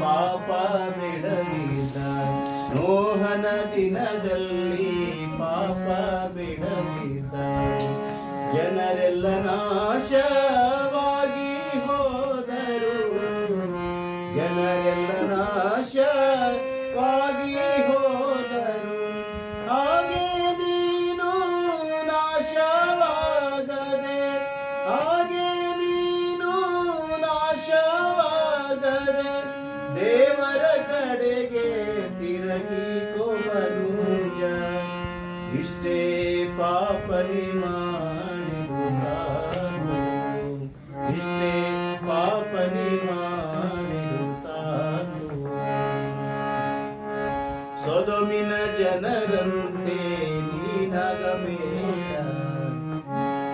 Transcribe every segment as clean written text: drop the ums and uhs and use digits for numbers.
ಪಾಪ ಬಿಡಲಿಲ್ಲ. ನೋಹನ ದಿನದಲ್ಲಿ ಪಾಪ ಬಿಡಲಿಲ್ಲ. ಜನರೆಲ್ಲ ನಾಶವಾಗಿ ಹೋದರು. ಜನರೆಲ್ಲ ನಾಶವಾಗಿ ಹೋದರು. ಹಾಗೆ ನೀನು ನಾಶವಾಗದೆ, ಹಾಗೆ ನೀನು ನಾಶವಾಗದೆ ದೇವರ ಕಡೆಗೆ ತಿರುಗಿಕೋ ಮನುಜ. ಇಷ್ಟೇ ಪಾಪನಿ ಮಾಡಿದು ಸಾಕು, ಇಷ್ಟೇ ಪಾಪನಿ ಮಾಡಿದು ಸಾಕು. ಸೊದೋಮಿನ ಜನರಂತೆ ನೀನಾಗಬೇಡ,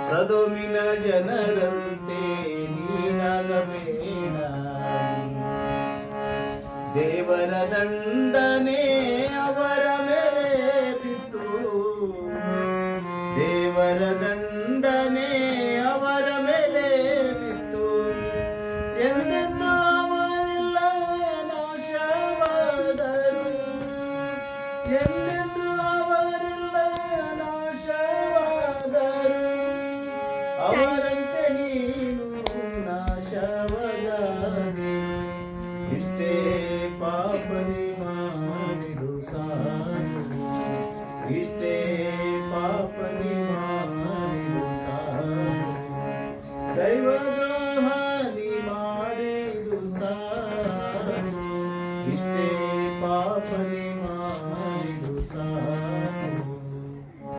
ಸೊದೋಮಿನ ಜನರಂತೆ ನೀನಾಗಬೇಡ. ದೇವರ ದಂಡನೆ ಅವರ ಮೇಲೆ ಬಿತ್ತು, ದೇವರ ದಂಡನೆ ಅವರ ಮೇಲೆ ಬಿತ್ತು. ಎಂದೆಂದು ಅವರೆಲ್ಲ ನಾಶವಾದರು, ಎಂದೆಂದು ಅವರೆಲ್ಲ ನಾಶವಾದರು. ಅವರಂತೆ ನೀನು ನಾಶವಾಗದೆ, ಇಷ್ಟೇ ಪಾಪನಿ ಮಾಡಿದು ಸಾಕು, ಇಷ್ಟೇ ಪಾಪನಿ ಮಾಡಿದು ಸಾಕು. ದೈವ